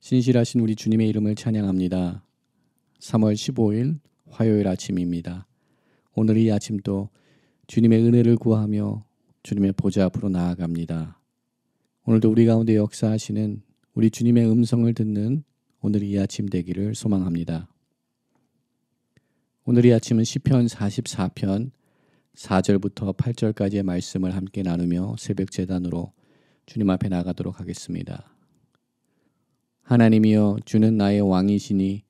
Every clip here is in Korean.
신실하신 우리 주님의 이름을 찬양합니다. 3월 15일 화요일 아침입니다. 오늘 이 아침도 주님의 은혜를 구하며 주님의 보좌 앞으로 나아갑니다. 오늘도 우리 가운데 역사하시는 우리 주님의 음성을 듣는 오늘 이 아침 되기를 소망합니다. 오늘 이 아침은 시편 44편 4절부터 8절까지의 말씀을 함께 나누며 새벽 제단으로 주님 앞에 나가도록 하겠습니다. 하나님이여, 주는 나의 왕이시니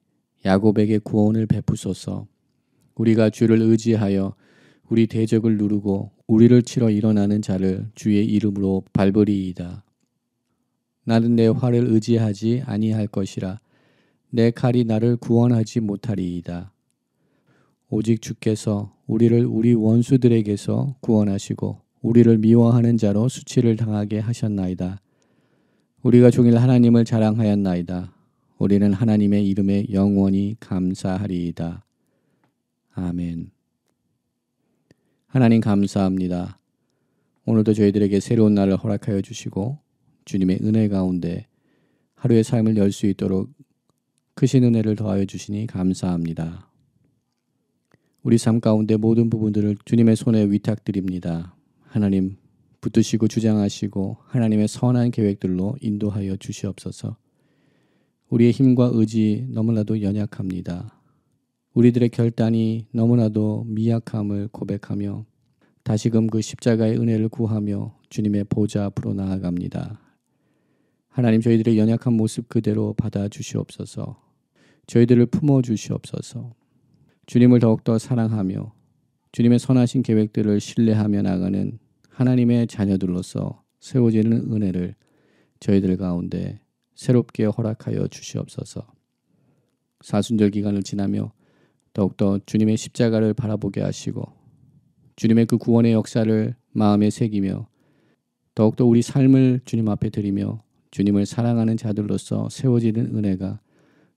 야곱에게 구원을 베푸소서. 우리가 주를 의지하여 우리 대적을 누르고 우리를 치러 일어나는 자를 주의 이름으로 밟으리이다. 나는 내 활을 의지하지 아니할 것이라. 내 칼이 나를 구원하지 못하리이다. 오직 주께서 우리를 우리 원수들에게서 구원하시고 우리를 미워하는 자로 수치를 당하게 하셨나이다. 우리가 종일 하나님을 자랑하였나이다. 우리는 하나님의 이름에 영원히 감사하리이다. 아멘. 하나님 감사합니다. 오늘도 저희들에게 새로운 날을 허락하여 주시고 주님의 은혜 가운데 하루의 삶을 열 수 있도록 크신 은혜를 더하여 주시니 감사합니다. 우리 삶 가운데 모든 부분들을 주님의 손에 위탁드립니다. 하나님 붙드시고 주장하시고 하나님의 선한 계획들로 인도하여 주시옵소서. 우리의 힘과 의지 너무나도 연약합니다. 우리들의 결단이 너무나도 미약함을 고백하며 다시금 그 십자가의 은혜를 구하며 주님의 보좌 앞으로 나아갑니다. 하나님, 저희들의 연약한 모습 그대로 받아 주시옵소서. 저희들을 품어 주시옵소서. 주님을 더욱더 사랑하며 주님의 선하신 계획들을 신뢰하며 나가는 하나님의 자녀들로서 세워지는 은혜를 저희들 가운데 새롭게 허락하여 주시옵소서. 사순절 기간을 지나며 더욱더 주님의 십자가를 바라보게 하시고 주님의 그 구원의 역사를 마음에 새기며 더욱더 우리 삶을 주님 앞에 드리며 주님을 사랑하는 자들로서 세워지는 은혜가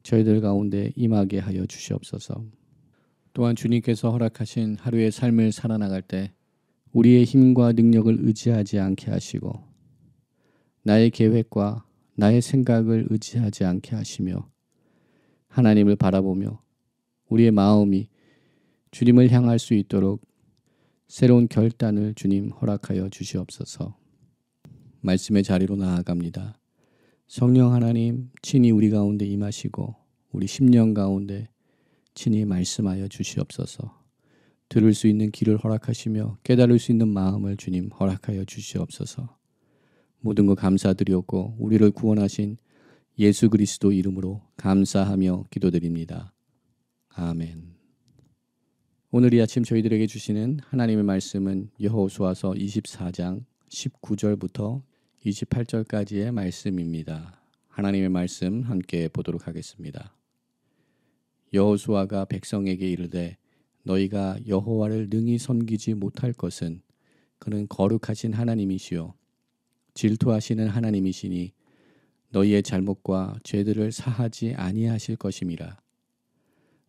저희들 가운데 임하게 하여 주시옵소서. 또한 주님께서 허락하신 하루의 삶을 살아나갈 때 우리의 힘과 능력을 의지하지 않게 하시고 나의 계획과 나의 생각을 의지하지 않게 하시며 하나님을 바라보며 우리의 마음이 주님을 향할 수 있도록 새로운 결단을 주님 허락하여 주시옵소서. 말씀의 자리로 나아갑니다. 성령 하나님 친히 우리 가운데 임하시고 우리 심령 가운데 친히 말씀하여 주시옵소서. 들을 수 있는 귀를 허락하시며 깨달을 수 있는 마음을 주님 허락하여 주시옵소서. 모든 것 감사드리옵고 우리를 구원하신 예수 그리스도 이름으로 감사하며 기도드립니다. 아멘. 오늘 이 아침 저희들에게 주시는 하나님의 말씀은 여호수아서 24장 19절부터 28절까지의 말씀입니다. 하나님의 말씀 함께 보도록 하겠습니다. 여호수아가 백성에게 이르되 너희가 여호와를 능히 섬기지 못할 것은 그는 거룩하신 하나님이시요 질투하시는 하나님이시니 너희의 잘못과 죄들을 사하지 아니하실 것임이라.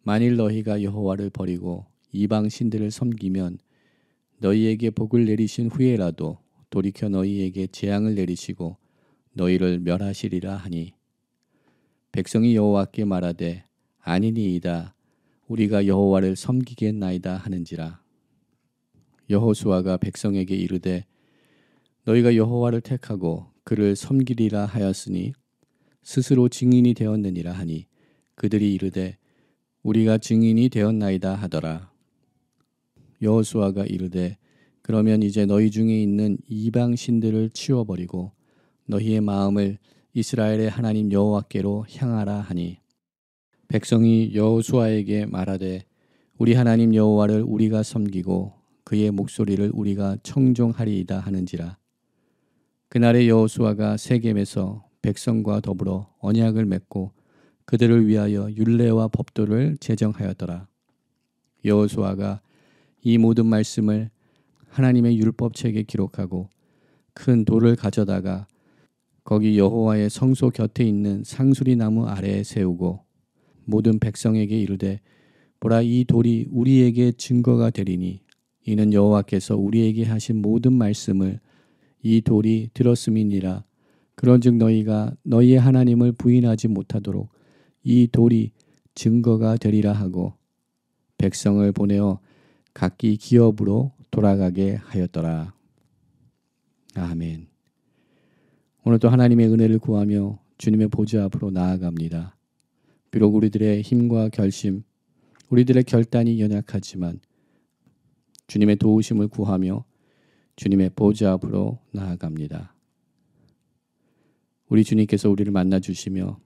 만일 너희가 여호와를 버리고 이방 신들을 섬기면 너희에게 복을 내리신 후에라도 돌이켜 너희에게 재앙을 내리시고 너희를 멸하시리라 하니 백성이 여호와께 말하되 아니니이다. 우리가 여호와를 섬기겠나이다 하는지라. 여호수아가 백성에게 이르되 너희가 여호와를 택하고 그를 섬기리라 하였으니 스스로 증인이 되었느니라 하니 그들이 이르되 우리가 증인이 되었나이다 하더라. 여호수아가 이르되 그러면 이제 너희 중에 있는 이방 신들을 치워버리고 너희의 마음을 이스라엘의 하나님 여호와께로 향하라 하니 백성이 여호수아에게 말하되 우리 하나님 여호와를 우리가 섬기고 그의 목소리를 우리가 청종하리이다 하는지라. 그날에 여호수아가 세겜에서 백성과 더불어 언약을 맺고 그들을 위하여 율례와 법도를 제정하였더라. 여호수아가 이 모든 말씀을 하나님의 율법책에 기록하고 큰 돌을 가져다가 거기 여호와의 성소 곁에 있는 상수리 나무 아래에 세우고 모든 백성에게 이르되 보라, 이 돌이 우리에게 증거가 되리니 이는 여호와께서 우리에게 하신 모든 말씀을 이 돌이 들었음이니라. 그런즉 너희가 너희의 하나님을 부인하지 못하도록 이 돌이 증거가 되리라 하고 백성을 보내어 각기 기업으로 돌아가게 하였더라. 아멘. 오늘도 하나님의 은혜를 구하며 주님의 보좌 앞으로 나아갑니다. 비록 우리들의 힘과 결심, 우리들의 결단이 연약하지만 주님의 도우심을 구하며 주님의 보좌 앞으로 나아갑니다. 우리 주님께서 우리를 만나주시며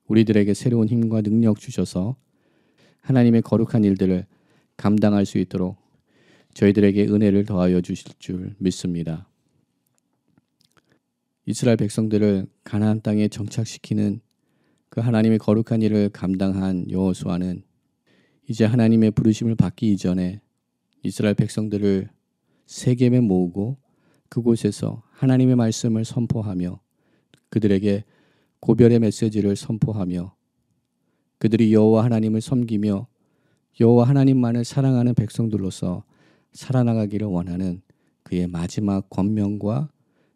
우리들에게 새로운 힘과 능력 주셔서 하나님의 거룩한 일들을 감당할 수 있도록 저희들에게 은혜를 더하여 주실 줄 믿습니다. 이스라엘 백성들을 가나안 땅에 정착시키는 그 하나님의 거룩한 일을 감당한 여호수아는 이제 하나님의 부르심을 받기 이전에 이스라엘 백성들을 세겜에 모으고 그곳에서 하나님의 말씀을 선포하며 그들에게 고별의 메시지를 선포하며 그들이 여호와 하나님을 섬기며 여호와 하나님만을 사랑하는 백성들로서 살아나가기를 원하는 그의 마지막 권면과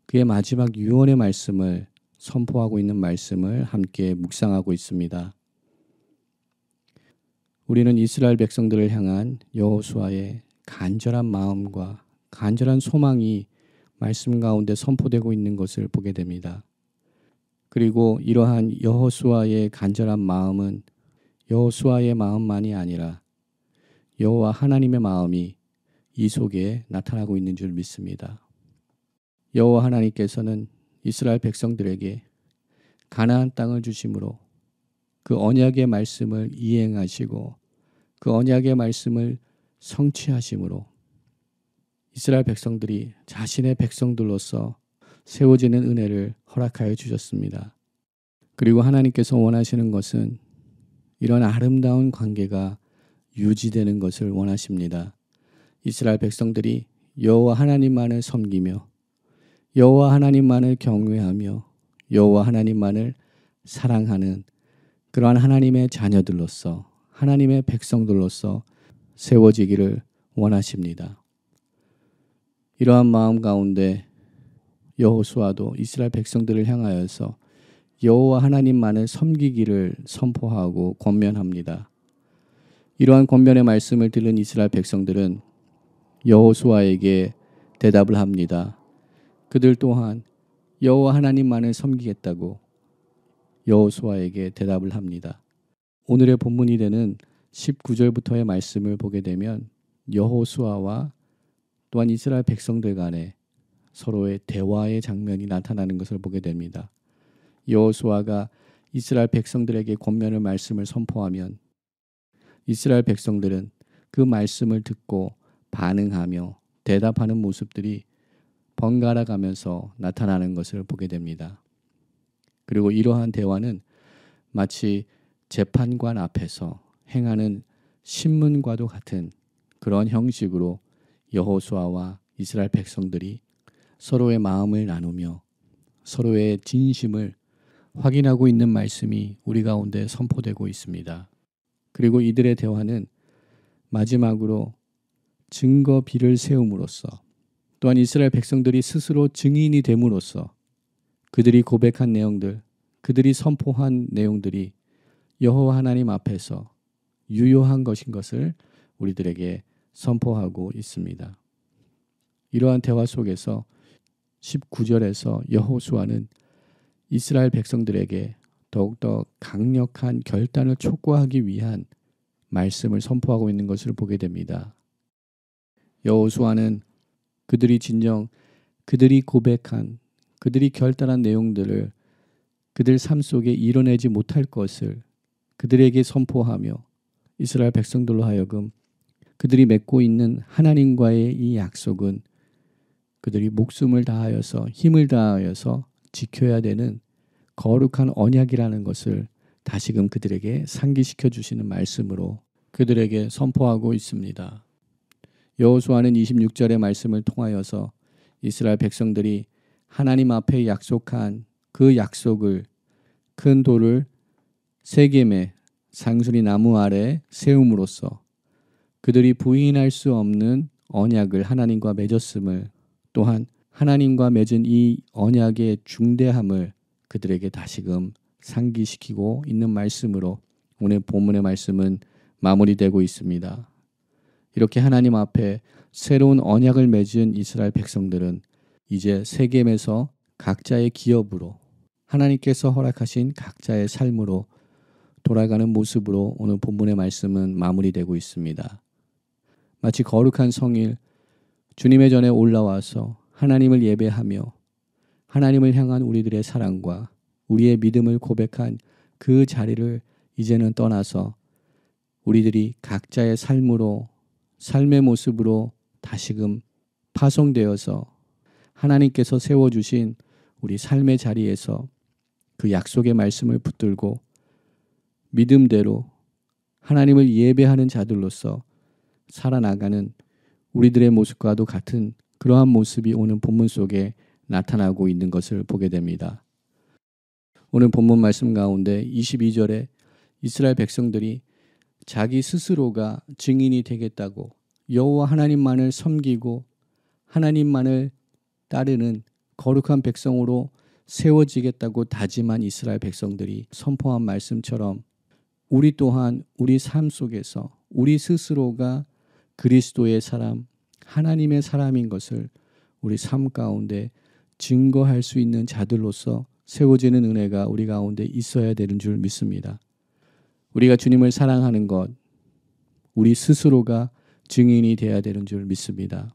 그의 마지막 유언의 말씀을 선포하고 있는 말씀을 함께 묵상하고 있습니다. 우리는 이스라엘 백성들을 향한 여호수아의 간절한 마음과 간절한 소망이 말씀 가운데 선포되고 있는 것을 보게 됩니다. 그리고 이러한 여호수아의 간절한 마음은 여호수아의 마음만이 아니라 여호와 하나님의 마음이 이 속에 나타나고 있는 줄 믿습니다. 여호와 하나님께서는 이스라엘 백성들에게 가나안 땅을 주심으로 그 언약의 말씀을 이행하시고 그 언약의 말씀을 성취하심으로 이스라엘 백성들이 자신의 백성들로서 세워지는 은혜를 허락하여 주셨습니다. 그리고 하나님께서 원하시는 것은 이런 아름다운 관계가 유지되는 것을 원하십니다. 이스라엘 백성들이 여호와 하나님만을 섬기며 여호와 하나님만을 경외하며 여호와 하나님만을 사랑하는 그러한 하나님의 자녀들로서 하나님의 백성들로서 세워지기를 원하십니다. 이러한 마음 가운데 여호수아도 이스라엘 백성들을 향하여서 여호와 하나님만을 섬기기를 선포하고 권면합니다. 이러한 권면의 말씀을 들은 이스라엘 백성들은 여호수아에게 대답을 합니다. 그들 또한 여호와 하나님만을 섬기겠다고 여호수아에게 대답을 합니다. 오늘의 본문이 되는 19절부터의 말씀을 보게 되면 여호수아와 또한 이스라엘 백성들 간에 서로의 대화의 장면이 나타나는 것을 보게 됩니다. 여호수아가 이스라엘 백성들에게 권면의 말씀을 선포하면 이스라엘 백성들은 그 말씀을 듣고 반응하며 대답하는 모습들이 번갈아 가면서 나타나는 것을 보게 됩니다. 그리고 이러한 대화는 마치 재판관 앞에서 행하는 신문과도 같은 그런 형식으로 여호수아와 이스라엘 백성들이 서로의 마음을 나누며 서로의 진심을 확인하고 있는 말씀이 우리 가운데 선포되고 있습니다. 그리고 이들의 대화는 마지막으로 증거 비를 세움으로써 또한 이스라엘 백성들이 스스로 증인이 됨으로써 그들이 고백한 내용들, 그들이 선포한 내용들이 여호와 하나님 앞에서 유효한 것인 것을 우리들에게 선포하고 있습니다. 이러한 대화 속에서 19절에서 여호수아는 이스라엘 백성들에게 더욱더 강력한 결단을 촉구하기 위한 말씀을 선포하고 있는 것을 보게 됩니다. 여호수아는 그들이 진정 그들이 고백한 그들이 결단한 내용들을 그들 삶 속에 이뤄내지 못할 것을 그들에게 선포하며 이스라엘 백성들로 하여금 그들이 맺고 있는 하나님과의 이 약속은 그들이 목숨을 다하여서 힘을 다하여서 지켜야 되는 거룩한 언약이라는 것을 다시금 그들에게 상기시켜 주시는 말씀으로 그들에게 선포하고 있습니다. 여호수아는 26절의 말씀을 통하여서 이스라엘 백성들이 하나님 앞에 약속한 그 약속을 큰 돌을 세겜의 상수리 나무 아래 세움으로써 그들이 부인할 수 없는 언약을 하나님과 맺었음을 또한 하나님과 맺은 이 언약의 중대함을 그들에게 다시금 상기시키고 있는 말씀으로 오늘 본문의 말씀은 마무리되고 있습니다. 이렇게 하나님 앞에 새로운 언약을 맺은 이스라엘 백성들은 이제 세겜에서 각자의 기업으로 하나님께서 허락하신 각자의 삶으로 돌아가는 모습으로 오늘 본문의 말씀은 마무리되고 있습니다. 마치 거룩한 성일 주님의 전에 올라와서 하나님을 예배하며 하나님을 향한 우리들의 사랑과 우리의 믿음을 고백한 그 자리를 이제는 떠나서 우리들이 각자의 삶으로 삶의 모습으로 다시금 파송되어서 하나님께서 세워주신 우리 삶의 자리에서 그 약속의 말씀을 붙들고 믿음대로 하나님을 예배하는 자들로서 살아나가는 우리들의 모습과도 같은 그러한 모습이 오늘 본문 속에 나타나고 있는 것을 보게 됩니다. 오늘 본문 말씀 가운데 22절에 이스라엘 백성들이 자기 스스로가 증인이 되겠다고 여호와 하나님만을 섬기고 하나님만을 따르는 거룩한 백성으로 세워지겠다고 다짐한 이스라엘 백성들이 선포한 말씀처럼 우리 또한 우리 삶 속에서 우리 스스로가 그리스도의 사람, 하나님의 사람인 것을 우리 삶 가운데 증거할 수 있는 자들로서 세워지는 은혜가 우리 가운데 있어야 되는 줄 믿습니다. 우리가 주님을 사랑하는 것, 우리 스스로가 증인이 되어야 되는 줄 믿습니다.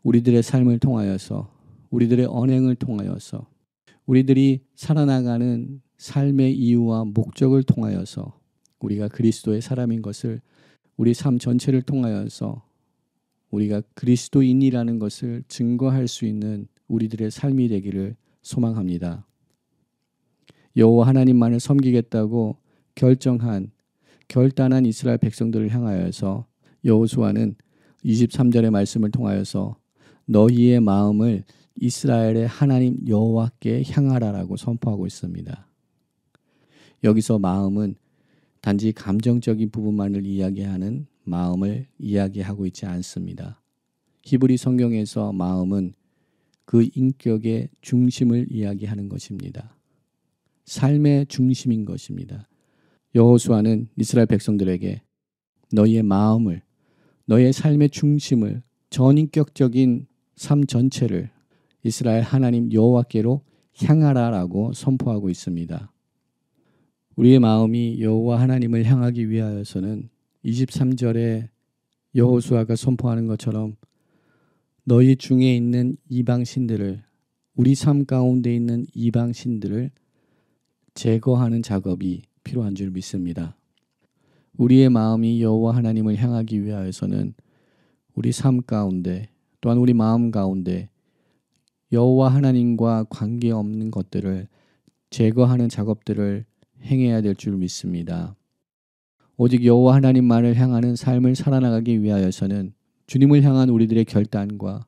우리들의 삶을 통하여서, 우리들의 언행을 통하여서, 우리들이 살아나가는 삶의 이유와 목적을 통하여서 우리가 그리스도의 사람인 것을 우리 삶 전체를 통하여서 우리가 그리스도인이라는 것을 증거할 수 있는 우리들의 삶이 되기를 소망합니다. 여호와 하나님만을 섬기겠다고 결단한 이스라엘 백성들을 향하여서 여호수아는 23절의 말씀을 통하여서 너희의 마음을 이스라엘의 하나님 여호와께 향하라라고 선포하고 있습니다. 여기서 마음은 단지 감정적인 부분만을 이야기하는 마음을 이야기하고 있지 않습니다. 히브리 성경에서 마음은 그 인격의 중심을 이야기하는 것입니다. 삶의 중심인 것입니다. 여호수아는 이스라엘 백성들에게 너희의 마음을, 너희의 삶의 중심을, 전인격적인 삶 전체를 이스라엘 하나님 여호와께로 향하라라고 선포하고 있습니다. 우리의 마음이 여호와 하나님을 향하기 위하여서는 23절에 여호수아가 선포하는 것처럼 너희 중에 있는 이방신들을, 우리 삶 가운데 있는 이방신들을 제거하는 작업이 필요한 줄 믿습니다. 우리의 마음이 여호와 하나님을 향하기 위하여서는 우리 삶 가운데 또한 우리 마음 가운데 여호와 하나님과 관계없는 것들을 제거하는 작업들을 행해야 될 줄 믿습니다. 오직 여호와 하나님만을 향하는 삶을 살아나가기 위하여서는 주님을 향한 우리들의 결단과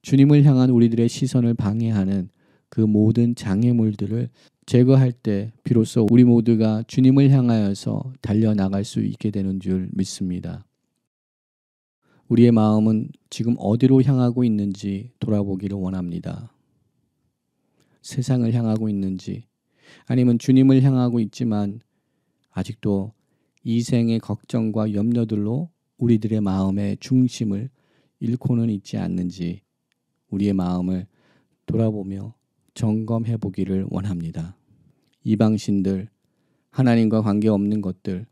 주님을 향한 우리들의 시선을 방해하는 그 모든 장애물들을 제거할 때 비로소 우리 모두가 주님을 향하여서 달려나갈 수 있게 되는 줄 믿습니다. 우리의 마음은 지금 어디로 향하고 있는지 돌아보기를 원합니다. 세상을 향하고 있는지 아니면 주님을 향하고 있지만 아직도 이생의 걱정과 염려들로 우리들의 마음의 중심을 잃고는 있지 않는지 우리의 마음을 돌아보며 점검해 보기를 원합니다. 이방신들, 하나님과 관계없는 것들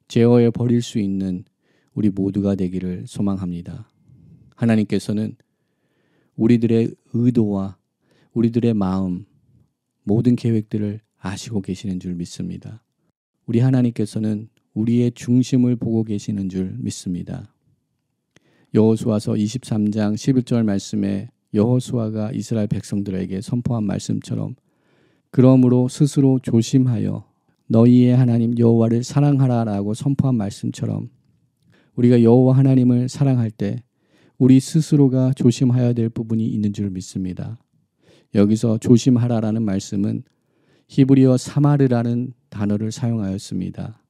제어해 버릴 수 있는 우리 모두가 되기를 소망합니다. 하나님께서는 우리들의 의도와 우리들의 마음, 모든 계획들을 아시고 계시는 줄 믿습니다. 우리 하나님께서는 우리의 중심을 보고 계시는 줄 믿습니다. 여호수아서 23장 11절 말씀에 여호수아가 이스라엘 백성들에게 선포한 말씀처럼 그러므로 스스로 조심하여 너희의 하나님 여호와를 사랑하라라고 선포한 말씀처럼 우리가 여호와 하나님을 사랑할 때 우리 스스로가 조심해야 될 부분이 있는 줄 믿습니다. 여기서 조심하라라는 말씀은 히브리어 사마르라는 단어를 사용하였습니다.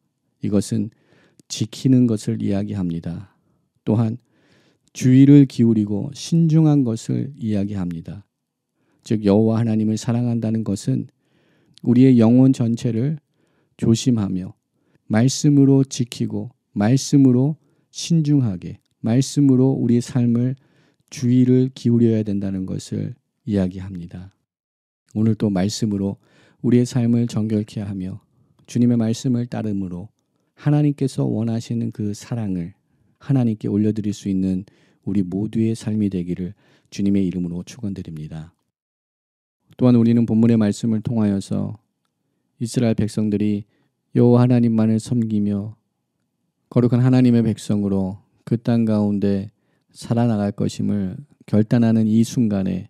이것은 지키는 것을 이야기합니다. 또한 주의를 기울이고 신중한 것을 이야기합니다. 즉 여호와 하나님을 사랑한다는 것은 우리의 영혼 전체를 조심하며 말씀으로 지키고 말씀으로 신중하게 말씀으로 우리의 삶을 주의를 기울여야 된다는 것을 이야기합니다. 오늘 또 말씀으로 우리의 삶을 정결케 하며 주님의 말씀을 따름으로 하나님께서 원하시는 그 사랑을 하나님께 올려드릴 수 있는 우리 모두의 삶이 되기를 주님의 이름으로 축원드립니다. 또한 우리는 본문의 말씀을 통하여서 이스라엘 백성들이 여호와 하나님만을 섬기며 거룩한 하나님의 백성으로 그 땅 가운데 살아나갈 것임을 결단하는 이 순간에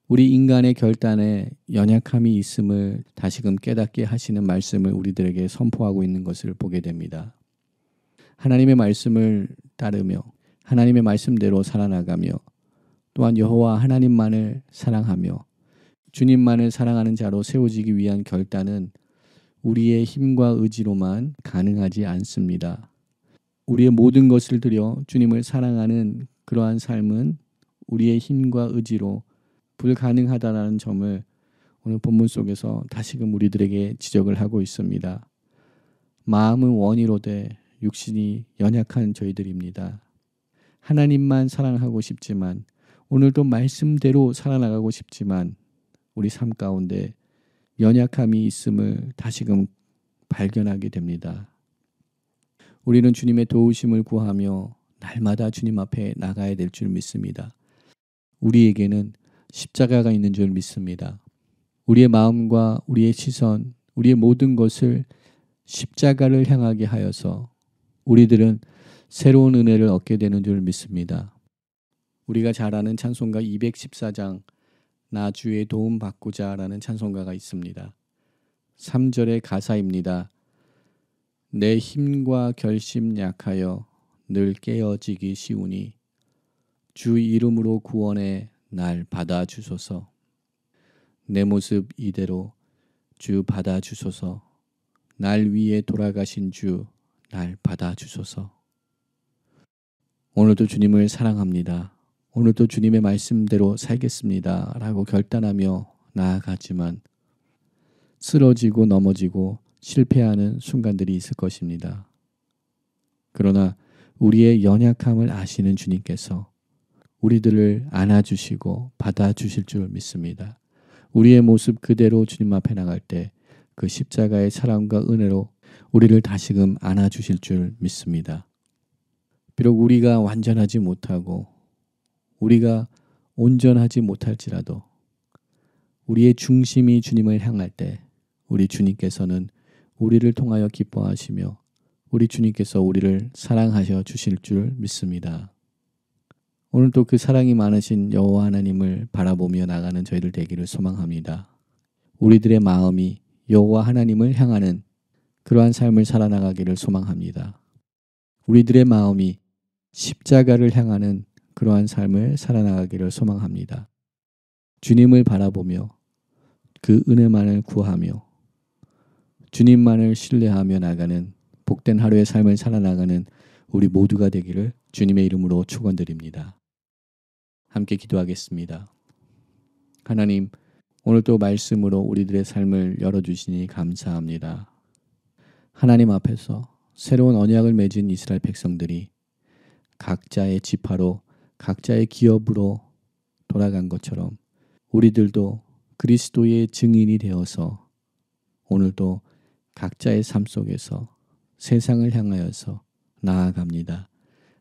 우리 인간의 결단에 연약함이 있음을 다시금 깨닫게 하시는 말씀을 우리들에게 선포하고 있는 것을 보게 됩니다. 하나님의 말씀을 따르며 하나님의 말씀대로 살아나가며 또한 여호와 하나님만을 사랑하며 주님만을 사랑하는 자로 세워지기 위한 결단은 우리의 힘과 의지로만 가능하지 않습니다. 우리의 모든 것을 들여 주님을 사랑하는 그러한 삶은 우리의 힘과 의지로 불가능하다는 점을 오늘 본문 속에서 다시금 우리들에게 지적을 하고 있습니다. 마음은 원이로되 육신이 연약한 저희들입니다. 하나님만 사랑하고 싶지만 오늘도 말씀대로 살아나가고 싶지만 우리 삶 가운데 연약함이 있음을 다시금 발견하게 됩니다. 우리는 주님의 도우심을 구하며 날마다 주님 앞에 나가야 될 줄 믿습니다. 우리에게는 십자가가 있는 줄 믿습니다. 우리의 마음과 우리의 시선, 우리의 모든 것을 십자가를 향하게 하여서 우리들은 새로운 은혜를 얻게 되는 줄 믿습니다. 우리가 잘 아는 찬송가 214장 나 주의 도움 받고자 라는 찬송가가 있습니다. 3절의 가사입니다. 내 힘과 결심 약하여 늘 깨어지기 쉬우니 주 이름으로 구원해 날 받아주소서. 내 모습 이대로 주 받아주소서. 날 위해 돌아가신 주 날 받아주소서. 오늘도 주님을 사랑합니다. 오늘도 주님의 말씀대로 살겠습니다. 라고 결단하며 나아가지만 쓰러지고 넘어지고 실패하는 순간들이 있을 것입니다. 그러나 우리의 연약함을 아시는 주님께서 우리들을 안아주시고 받아주실 줄 믿습니다. 우리의 모습 그대로 주님 앞에 나갈 때 그 십자가의 사랑과 은혜로 우리를 다시금 안아주실 줄 믿습니다. 비록 우리가 완전하지 못하고 우리가 온전하지 못할지라도 우리의 중심이 주님을 향할 때 우리 주님께서는 우리를 통하여 기뻐하시며 우리 주님께서 우리를 사랑하셔 주실 줄 믿습니다. 오늘도 그 사랑이 많으신 여호와 하나님을 바라보며 나가는 저희들 되기를 소망합니다. 우리들의 마음이 여호와 하나님을 향하는 그러한 삶을 살아나가기를 소망합니다. 우리들의 마음이 십자가를 향하는 그러한 삶을 살아나가기를 소망합니다. 주님을 바라보며 그 은혜만을 구하며 주님만을 신뢰하며 나가는 복된 하루의 삶을 살아나가는 우리 모두가 되기를 주님의 이름으로 축원드립니다. 함께 기도하겠습니다. 하나님, 오늘도 말씀으로 우리들의 삶을 열어주시니 감사합니다. 하나님 앞에서 새로운 언약을 맺은 이스라엘 백성들이 각자의 지파로 각자의 기업으로 돌아간 것처럼 우리들도 그리스도의 증인이 되어서 오늘도 각자의 삶 속에서 세상을 향하여서 나아갑니다.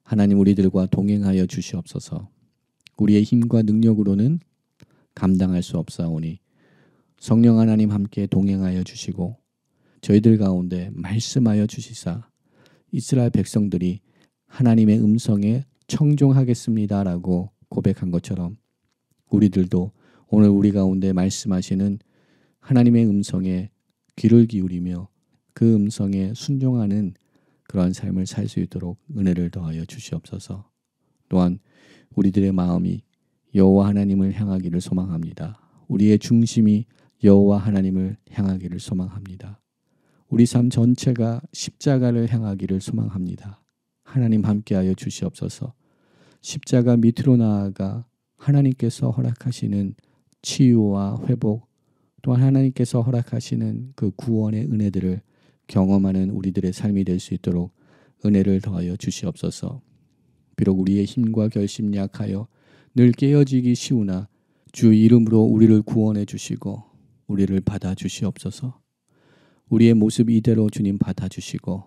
하나님 우리들과 동행하여 주시옵소서. 우리의 힘과 능력으로는 감당할 수 없사오니 성령 하나님 함께 동행하여 주시고 저희들 가운데 말씀하여 주시사 이스라엘 백성들이 하나님의 음성에 청종하겠습니다라고 고백한 것처럼 우리들도 오늘 우리 가운데 말씀하시는 하나님의 음성에 귀를 기울이며 그 음성에 순종하는 그러한 삶을 살 수 있도록 은혜를 더하여 주시옵소서. 또한 우리들의 마음이 여호와 하나님을 향하기를 소망합니다. 우리의 중심이 여호와 하나님을 향하기를 소망합니다. 우리 삶 전체가 십자가를 향하기를 소망합니다. 하나님 함께하여 주시옵소서. 십자가 밑으로 나아가 하나님께서 허락하시는 치유와 회복, 또한 하나님께서 허락하시는 그 구원의 은혜들을 경험하는 우리들의 삶이 될 수 있도록 은혜를 더하여 주시옵소서. 비록 우리의 힘과 결심 약하여 늘 깨어지기 쉬우나 주 이름으로 우리를 구원해 주시고 우리를 받아 주시옵소서. 우리의 모습 이대로 주님 받아 주시고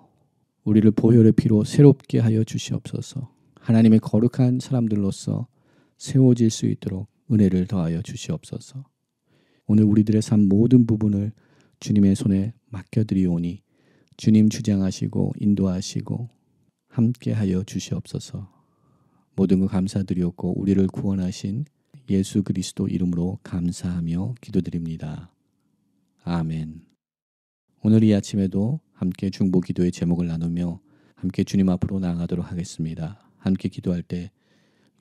우리를 보혈의 피로 새롭게 하여 주시옵소서. 하나님의 거룩한 사람들로서 세워질 수 있도록 은혜를 더하여 주시옵소서. 오늘 우리들의 삶 모든 부분을 주님의 손에 맡겨드리오니 주님 주장하시고 인도하시고 함께하여 주시옵소서. 모든 것 감사드리옵고 우리를 구원하신 예수 그리스도 이름으로 감사하며 기도드립니다. 아멘. 오늘 이 아침에도 함께 중보 기도의 제목을 나누며 함께 주님 앞으로 나아가도록 하겠습니다. 함께 기도할 때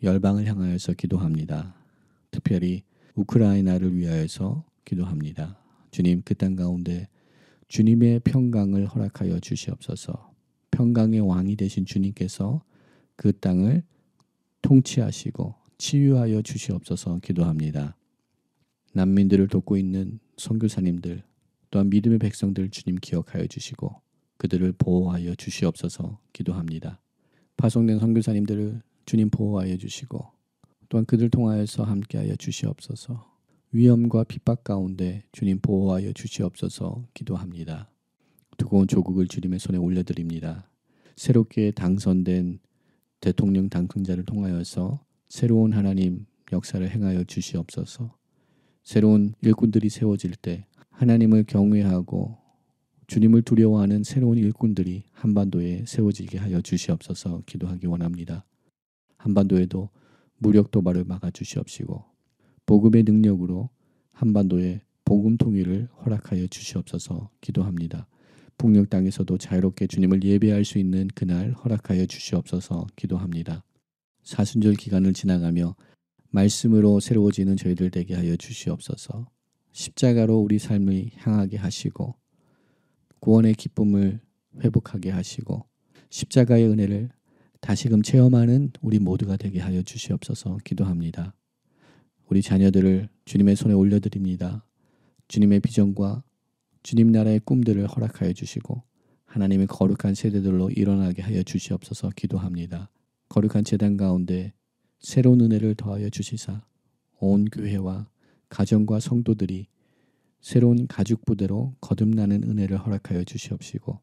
열방을 향하여서 기도합니다. 특별히 우크라이나를 위하여서 기도합니다. 주님, 그 땅 가운데 주님의 평강을 허락하여 주시옵소서. 평강의 왕이 되신 주님께서 그 땅을 통치하시고 치유하여 주시옵소서 기도합니다. 난민들을 돕고 있는 선교사님들, 또한 믿음의 백성들 주님 기억하여 주시고 그들을 보호하여 주시옵소서 기도합니다. 파송된 선교사님들을 주님 보호하여 주시고 또한 그들 통하여서 함께하여 주시옵소서. 위험과 핍박 가운데 주님 보호하여 주시옵소서 기도합니다. 두고온 조국을 주님의 손에 올려드립니다. 새롭게 당선된 대통령 당선자를 통하여서 새로운 하나님 역사를 행하여 주시옵소서. 새로운 일꾼들이 세워질 때 하나님을 경외하고 주님을 두려워하는 새로운 일꾼들이 한반도에 세워지게 하여 주시옵소서 기도하기 원합니다. 한반도에도 무력 도발을 막아 주시옵시고 복음의 능력으로 한반도에 복음 통일을 허락하여 주시옵소서 기도합니다. 북녘 땅에서도 자유롭게 주님을 예배할 수 있는 그날 허락하여 주시옵소서 기도합니다. 사순절 기간을 지나가며 말씀으로 새로워지는 저희들 되게 하여 주시옵소서. 십자가로 우리 삶을 향하게 하시고 구원의 기쁨을 회복하게 하시고 십자가의 은혜를 다시금 체험하는 우리 모두가 되게 하여 주시옵소서 기도합니다. 우리 자녀들을 주님의 손에 올려드립니다. 주님의 비전과 주님 나라의 꿈들을 허락하여 주시고 하나님의 거룩한 세대들로 일어나게 하여 주시옵소서 기도합니다. 거룩한 제단 가운데 새로운 은혜를 더하여 주시사 온 교회와 가정과 성도들이 새로운 가죽부대로 거듭나는 은혜를 허락하여 주시옵시고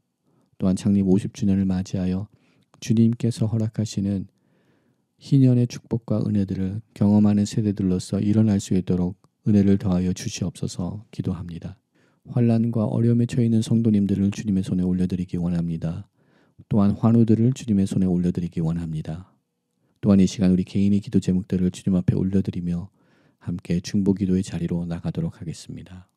또한 창립 50주년을 맞이하여 주님께서 허락하시는 희년의 축복과 은혜들을 경험하는 세대들로서 일어날 수 있도록 은혜를 더하여 주시옵소서 기도합니다. 환난과 어려움에 처해 있는 성도님들을 주님의 손에 올려드리기 원합니다. 또한 환우들을 주님의 손에 올려드리기 원합니다. 또한 이 시간 우리 개인의 기도 제목들을 주님 앞에 올려드리며 함께 중보 기도의 자리로 나가도록 하겠습니다.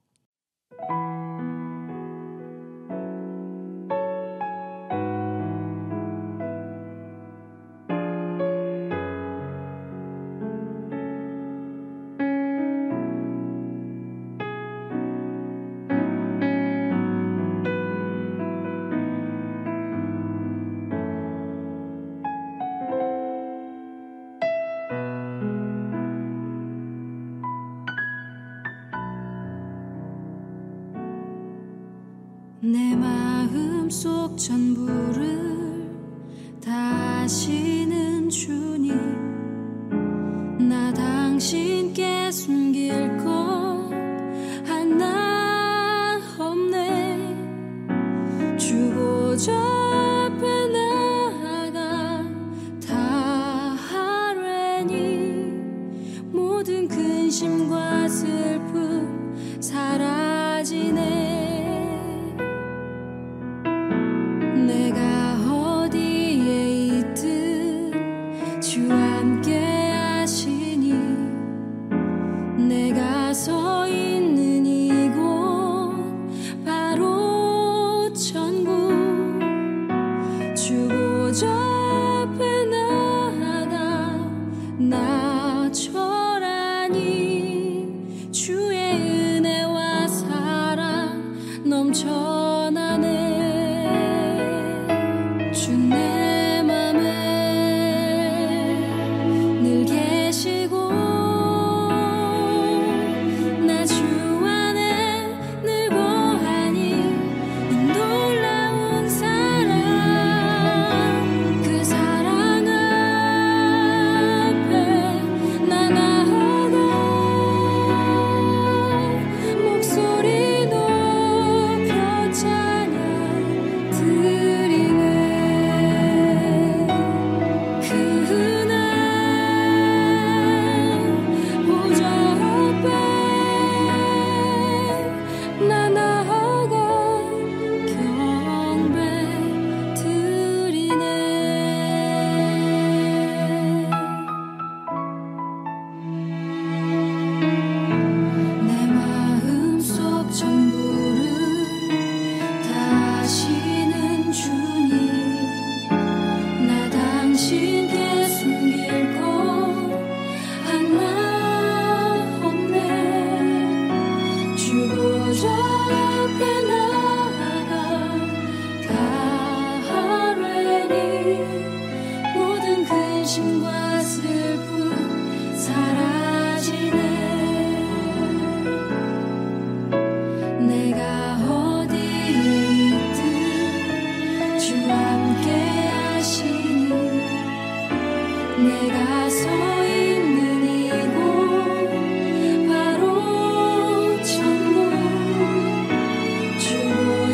내 마음속 전부를 다하시는 주님, 나 당신께 숨길 것 하나 없네. 주보좌 앞에 나아가 다 하뢰니 모든 근심과 슬픔 사라지네. 내가 어디에 있든 주 함께 하시니 내가 서 있는 이곳 바로 천국. 주보좌 앞에 나아가 나 절하니 주의 은혜와 사랑 넘쳐나네. 주 내 맘에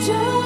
to